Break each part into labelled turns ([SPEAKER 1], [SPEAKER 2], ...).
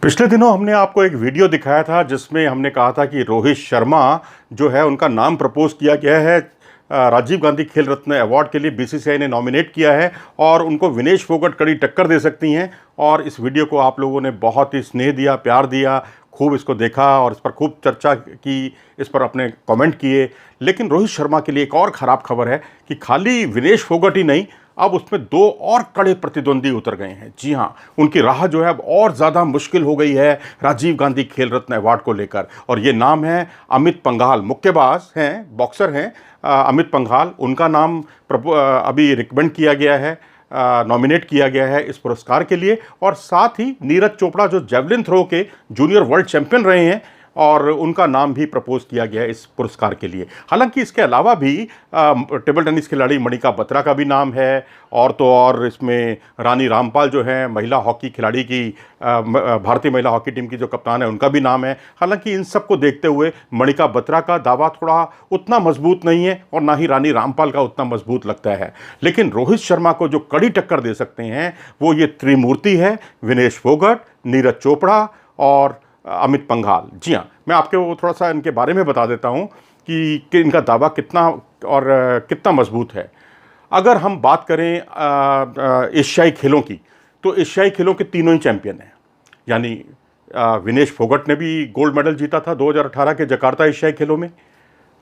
[SPEAKER 1] पिछले दिनों हमने आपको एक वीडियो दिखाया था जिसमें हमने कहा था कि रोहित शर्मा जो है उनका नाम प्रपोज किया गया है राजीव गांधी खेल रत्न अवार्ड के लिए बीसीसीआई ने नॉमिनेट किया है और उनको विनेश फोगट कड़ी टक्कर दे सकती हैं। और इस वीडियो को आप लोगों ने बहुत ही स्नेह दिया, प्यार दिया, खूब इसको देखा और इस पर खूब चर्चा की, इस पर अपने कमेंट किए। लेकिन रोहित शर्मा के लिए एक और ख़राब खबर है कि खाली विनेश फोगट ही नहीं, अब उसमें दो और कड़े प्रतिद्वंदी उतर गए हैं। जी हाँ, उनकी राह जो है अब और ज़्यादा मुश्किल हो गई है राजीव गांधी खेल रत्न अवार्ड को लेकर। और ये नाम है अमित पंघाल, मुक्केबाज हैं, बॉक्सर हैं अमित पंघाल। उनका नाम अभी रिकमेंड किया गया है, नॉमिनेट किया गया है इस पुरस्कार के लिए। और साथ ही नीरज चोपड़ा जो जेवलिन थ्रो के जूनियर वर्ल्ड चैंपियन रहे हैं और उनका नाम भी प्रपोज किया गया है इस पुरस्कार के लिए। हालांकि इसके अलावा भी टेबल टेनिस खिलाड़ी मणिका बत्रा का भी नाम है और तो और इसमें रानी रामपाल जो है महिला हॉकी खिलाड़ी की, भारतीय महिला हॉकी टीम की जो कप्तान है, उनका भी नाम है। हालांकि इन सब को देखते हुए मणिका बत्रा का दावा थोड़ा उतना मजबूत नहीं है और ना ही रानी रामपाल का उतना मजबूत लगता है। लेकिन रोहित शर्मा को जो कड़ी टक्कर दे सकते हैं वो ये त्रिमूर्ति है, विनेश फोगट, नीरज चोपड़ा और अमित पंघाल। जी हाँ, मैं आपको थोड़ा सा इनके बारे में बता देता हूँ कि इनका दावा कितना और कितना मजबूत है। अगर हम बात करें एशियाई खेलों की, तो एशियाई खेलों के तीनों ही चैंपियन हैं। यानी विनेश फोगट ने भी गोल्ड मेडल जीता था 2018 के जकार्ता एशियाई खेलों में,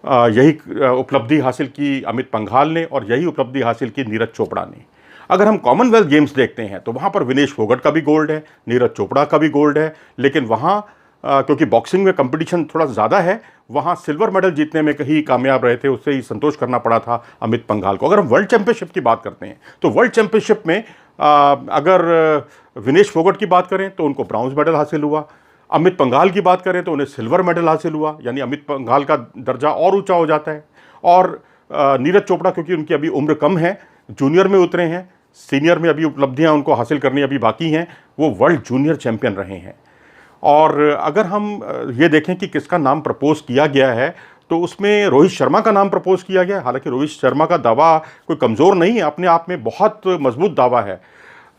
[SPEAKER 1] यही उपलब्धि हासिल की अमित पंघाल ने और यही उपलब्धि हासिल की नीरज चोपड़ा ने। अगर हम कॉमनवेल्थ गेम्स देखते हैं तो वहाँ पर विनेश फोगट का भी गोल्ड है, नीरज चोपड़ा का भी गोल्ड है। लेकिन वहाँ क्योंकि बॉक्सिंग में कंपटीशन थोड़ा ज़्यादा है, वहाँ सिल्वर मेडल जीतने में कहीं कामयाब रहे थे, उससे ही संतोष करना पड़ा था अमित पंघाल को। अगर हम वर्ल्ड चैंपियनशिप की बात करते हैं तो वर्ल्ड चैंपियनशिप में अगर विनेश फोगट की बात करें तो उनको ब्राउन्ज मेडल हासिल हुआ, अमित पंघाल की बात करें तो उन्हें सिल्वर मेडल हासिल हुआ, यानी अमित पंघाल का दर्जा और ऊँचा हो जाता है। और नीरज चोपड़ा क्योंकि उनकी अभी उम्र कम है, जूनियर में उतरे हैं, सीनियर में अभी उपलब्धियां उनको हासिल करनी अभी बाकी हैं, वो वर्ल्ड जूनियर चैंपियन रहे हैं। और अगर हम ये देखें कि किसका नाम प्रपोज किया गया है तो उसमें रोहित शर्मा का नाम प्रपोज किया गया। हालांकि रोहित शर्मा का दावा कोई कमज़ोर नहीं है, अपने आप में बहुत मजबूत दावा है।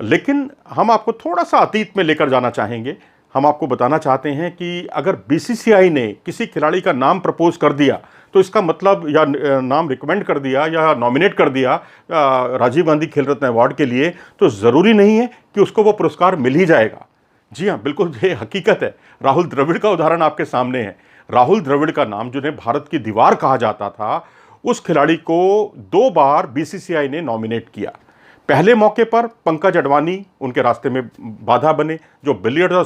[SPEAKER 1] लेकिन हम आपको थोड़ा सा अतीत में लेकर जाना चाहेंगे। हम आपको बताना चाहते हैं कि अगर बीसीसीआई ने किसी खिलाड़ी का नाम प्रपोज कर दिया तो इसका मतलब, या नाम रिकमेंड कर दिया या नॉमिनेट कर दिया राजीव गांधी खेल रत्न अवार्ड के लिए, तो ज़रूरी नहीं है कि उसको वो पुरस्कार मिल ही जाएगा। जी हाँ, बिल्कुल ये हकीकत है। राहुल द्रविड़ का उदाहरण आपके सामने है। राहुल द्रविड़ का नाम, जिन्हें भारत की दीवार कहा जाता था, उस खिलाड़ी को 2 बार बीसीसीआई ने नॉमिनेट किया। पहले मौके पर पंकज अडवाणी उनके रास्ते में बाधा बने, जो बिलियर्ड्स और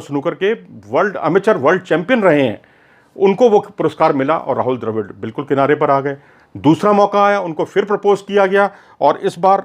[SPEAKER 1] स्नूकर के वर्ल्ड अमेचर वर्ल्ड चैंपियन रहे हैं। उनको वो पुरस्कार मिला और राहुल द्रविड़ बिल्कुल किनारे पर आ गए। दूसरा मौका आया, उनको फिर प्रपोज किया गया और इस बार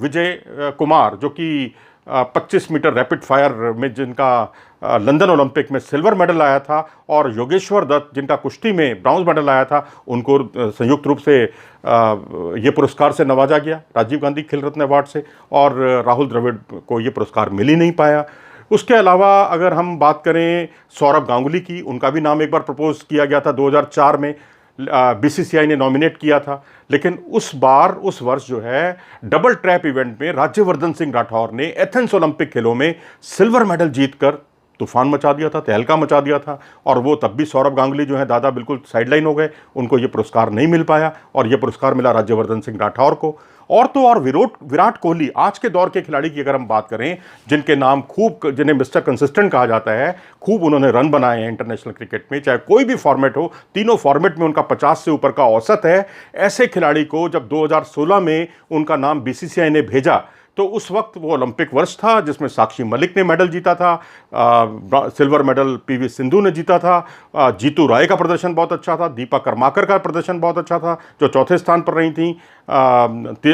[SPEAKER 1] विजय कुमार, जो कि 25 मीटर रैपिड फायर में जिनका लंदन ओलंपिक में सिल्वर मेडल आया था, और योगेश्वर दत्त जिनका कुश्ती में ब्राउन्ज मेडल आया था, उनको संयुक्त रूप से ये पुरस्कार से नवाजा गया राजीव गांधी खेल रत्न अवार्ड से। और राहुल द्रविड़ को ये पुरस्कार मिल ही नहीं पाया। उसके अलावा अगर हम बात करें सौरभ गांगुली की, उनका भी नाम एक बार प्रपोज किया गया था 2004 में, बीसीसीआई ने नॉमिनेट किया था। लेकिन उस वर्ष जो है डबल ट्रैप इवेंट में राज्यवर्धन सिंह राठौर ने एथेंस ओलंपिक खेलों में सिल्वर मेडल जीतकर तूफान मचा दिया था, तहलका मचा दिया था। और वो तब भी सौरभ गांगुली जो है दादा बिल्कुल साइडलाइन हो गए, उनको ये पुरस्कार नहीं मिल पाया और ये पुरस्कार मिला राज्यवर्धन सिंह राठौर को। और तो और विराट कोहली, आज के दौर के खिलाड़ी की अगर हम बात करें, जिनके नाम खूब, जिन्हें मिस्टर कंसिस्टेंट कहा जाता है, खूब उन्होंने रन बनाए हैं इंटरनेशनल क्रिकेट में, चाहे कोई भी फॉर्मेट हो, तीनों फॉर्मेट में उनका 50 से ऊपर का औसत है। ऐसे खिलाड़ी को जब 2016 में उनका नाम बीसीसीआई ने भेजा तो उस वक्त वो ओलंपिक वर्ष था जिसमें साक्षी मलिक ने मेडल जीता था, सिल्वर मेडल पीवी सिंधु ने जीता था, जीतू राय का प्रदर्शन बहुत अच्छा था, दीपा कर्माकर का प्रदर्शन बहुत अच्छा था जो चौथे स्थान पर रही थी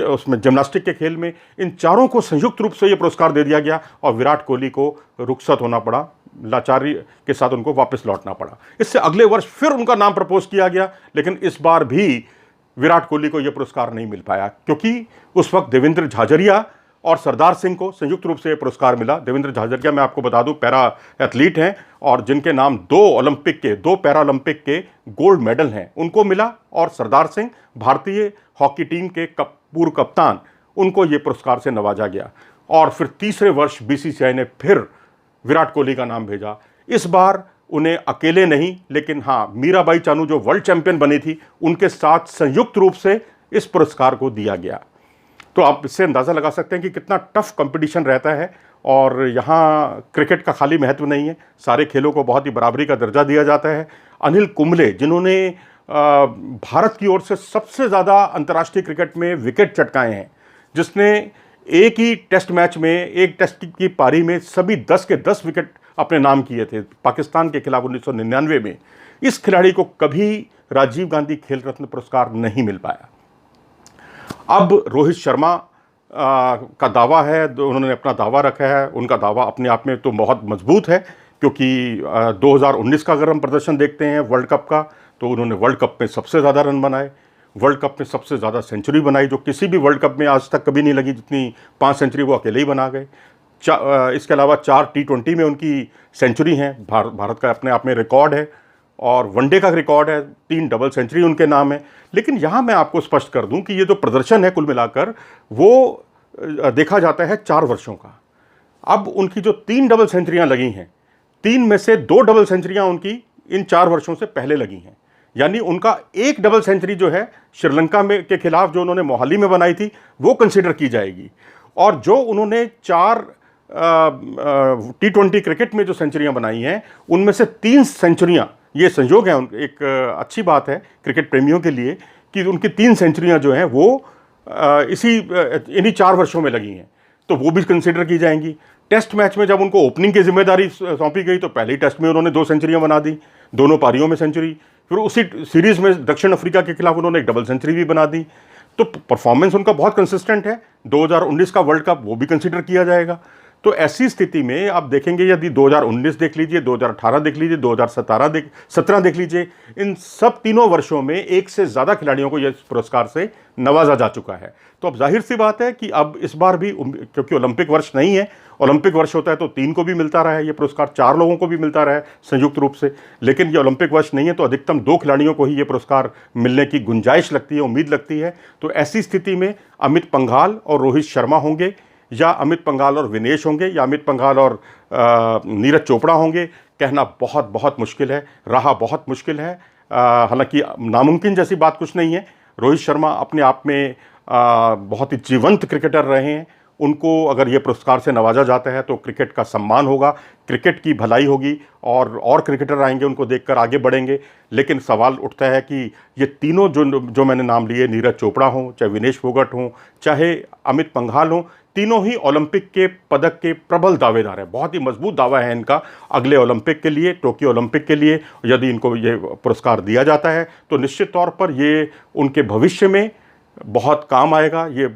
[SPEAKER 1] उसमें जिम्नास्टिक के खेल में। इन चारों को संयुक्त रूप से ये पुरस्कार दे दिया गया और विराट कोहली को रुखसत होना पड़ा, लाचारी के साथ उनको वापस लौटना पड़ा। इससे अगले वर्ष फिर उनका नाम प्रपोज किया गया, लेकिन इस बार भी विराट कोहली को यह पुरस्कार नहीं मिल पाया क्योंकि उस वक्त देवेंद्र झाझरिया और सरदार सिंह को संयुक्त रूप से ये पुरस्कार मिला। देवेंद्र झाझड़िया, मैं आपको बता दूं, पैरा एथलीट हैं और जिनके नाम दो पैरा ओलंपिक के गोल्ड मेडल हैं, उनको मिला। और सरदार सिंह, भारतीय हॉकी टीम के पूर्व कप्तान, उनको ये पुरस्कार से नवाजा गया। और फिर तीसरे वर्ष बीसीसीआई ने फिर विराट कोहली का नाम भेजा। इस बार उन्हें अकेले नहीं, लेकिन हाँ, मीराबाई चानू जो वर्ल्ड चैंपियन बनी थी, उनके साथ संयुक्त रूप से इस पुरस्कार को दिया गया। तो आप इससे अंदाज़ा लगा सकते हैं कि कितना टफ कंपटीशन रहता है। और यहाँ क्रिकेट का खाली महत्व नहीं है, सारे खेलों को बहुत ही बराबरी का दर्जा दिया जाता है। अनिल कुंबले, जिन्होंने भारत की ओर से सबसे ज़्यादा अंतर्राष्ट्रीय क्रिकेट में विकेट चटकाए हैं, जिसने एक ही टेस्ट मैच में, एक टेस्ट की पारी में सभी 10 के 10 विकेट अपने नाम किए थे पाकिस्तान के खिलाफ 1999 में, इस खिलाड़ी को कभी राजीव गांधी खेल रत्न पुरस्कार नहीं मिल पाया। अब रोहित शर्मा का दावा है, उन्होंने अपना दावा रखा है। उनका दावा अपने आप में तो बहुत मजबूत है, क्योंकि 2019 का अगर हम प्रदर्शन देखते हैं वर्ल्ड कप का, तो उन्होंने वर्ल्ड कप में सबसे ज़्यादा रन बनाए, वर्ल्ड कप में सबसे ज़्यादा सेंचुरी बनाई, जो किसी भी वर्ल्ड कप में आज तक कभी नहीं लगी, जितनी 5 सेंचुरी वो अकेले ही बना गए। इसके अलावा 4 T20 में उनकी सेंचुरी हैं, भारत का अपने आप में रिकॉर्ड है। और वनडे का रिकॉर्ड है, 3 डबल सेंचुरी उनके नाम है। लेकिन यहाँ मैं आपको स्पष्ट कर दूं कि ये जो प्रदर्शन है कुल मिलाकर, वो देखा जाता है 4 वर्षों का। अब उनकी जो 3 डबल सेंचुरियाँ लगी हैं, 3 में से 2 डबल सेंचुरियाँ उनकी इन 4 वर्षों से पहले लगी हैं। यानी उनका एक डबल सेंचुरी जो है श्रीलंका में के खिलाफ जो उन्होंने मोहाली में बनाई थी, वो कंसिडर की जाएगी। और जो उन्होंने 4 T20 क्रिकेट में जो सेंचुरियाँ बनाई हैं, उनमें से 3 सेंचुरियाँ, ये संयोग है, एक अच्छी बात है क्रिकेट प्रेमियों के लिए कि उनकी 3 सेंचुरियाँ जो हैं वो इन्हीं 4 वर्षों में लगी हैं, तो वो भी कंसिडर की जाएंगी। टेस्ट मैच में जब उनको ओपनिंग की जिम्मेदारी सौंपी गई, तो पहले ही टेस्ट में उन्होंने 2 सेंचुरियाँ बना दी, दोनों पारियों में सेंचुरी। फिर उसी सीरीज़ में दक्षिण अफ्रीका के खिलाफ उन्होंने एक डबल सेंचुरी भी बना दी। तो परफॉर्मेंस उनका बहुत कंसिस्टेंट है। 2019 का वर्ल्ड कप वो भी कंसिडर किया जाएगा। तो ऐसी स्थिति में आप देखेंगे, यदि 2019 देख लीजिए, 2018 देख लीजिए, 2017 देख लीजिए, इन सब तीनों वर्षों में एक से ज़्यादा खिलाड़ियों को इस पुरस्कार से नवाजा जा चुका है। तो अब जाहिर सी बात है कि अब इस बार भी, क्योंकि ओलंपिक वर्ष नहीं है, ओलंपिक वर्ष होता है तो 3 को भी मिलता रहा है ये पुरस्कार, 4 लोगों को भी मिलता रहा है संयुक्त रूप से। लेकिन ये ओलंपिक वर्ष नहीं है, तो अधिकतम 2 खिलाड़ियों को ही ये पुरस्कार मिलने की गुंजाइश लगती है, उम्मीद लगती है। तो ऐसी स्थिति में अमित पंघाल और रोहित शर्मा होंगे, या अमित पंघाल और विनेश होंगे, या अमित पंघाल और नीरज चोपड़ा होंगे, कहना बहुत बहुत मुश्किल है, रहा बहुत मुश्किल है। हालांकि नामुमकिन जैसी बात कुछ नहीं है। रोहित शर्मा अपने आप में बहुत ही जीवंत क्रिकेटर रहे हैं। उनको अगर ये पुरस्कार से नवाजा जाता है तो क्रिकेट का सम्मान होगा, क्रिकेट की भलाई होगी, और क्रिकेटर आएंगे उनको देखकर आगे बढ़ेंगे। लेकिन सवाल उठता है कि ये तीनों जो मैंने नाम लिए, नीरज चोपड़ा हों, चाहे विनेश फोगट हों, चाहे अमित पंघाल हों, तीनों ही ओलंपिक के पदक के प्रबल दावेदार हैं। बहुत ही मजबूत दावा है इनका अगले ओलंपिक के लिए, टोक्यो ओलंपिक के लिए। यदि इनको ये पुरस्कार दिया जाता है तो निश्चित तौर पर ये उनके भविष्य में बहुत काम आएगा, ये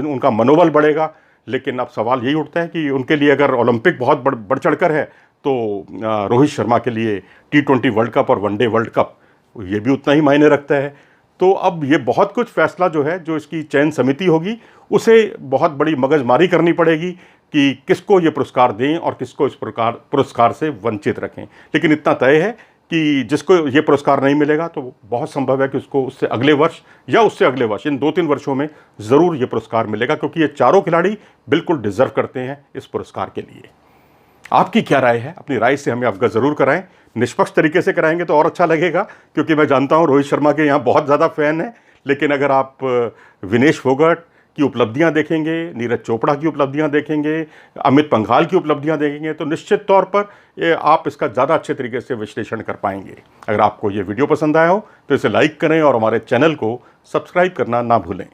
[SPEAKER 1] उनका मनोबल बढ़ेगा। लेकिन अब सवाल यही उठता है कि उनके लिए अगर ओलंपिक बहुत बढ़ चढ़कर है, तो रोहित शर्मा के लिए T20 वर्ल्ड कप और वनडे वर्ल्ड कप ये भी उतना ही मायने रखता है। तो अब ये बहुत कुछ फैसला जो है, जो इसकी चयन समिति होगी, उसे बहुत बड़ी मगजमारी करनी पड़ेगी कि किसको ये पुरस्कार दें और किसको इस पुरस्कार से वंचित रखें। लेकिन इतना तय है कि जिसको ये पुरस्कार नहीं मिलेगा, तो बहुत संभव है कि उसको उससे अगले वर्ष या उससे अगले वर्ष, इन 2-3 वर्षों में ज़रूर ये पुरस्कार मिलेगा, क्योंकि ये चारों खिलाड़ी बिल्कुल डिजर्व करते हैं इस पुरस्कार के लिए। आपकी क्या राय है? अपनी राय से हमें अवगत ज़रूर कराएं। निष्पक्ष तरीके से कराएंगे तो और अच्छा लगेगा, क्योंकि मैं जानता हूं रोहित शर्मा के यहाँ बहुत ज़्यादा फ़ैन हैं। लेकिन अगर आप विनेश फोगट की उपलब्धियां देखेंगे, नीरज चोपड़ा की उपलब्धियां देखेंगे, अमित पंघाल की उपलब्धियां देखेंगे, तो निश्चित तौर पर आप इसका ज़्यादा अच्छे तरीके से विश्लेषण कर पाएंगे। अगर आपको ये वीडियो पसंद आया हो तो इसे लाइक करें और हमारे चैनल को सब्सक्राइब करना ना भूलें।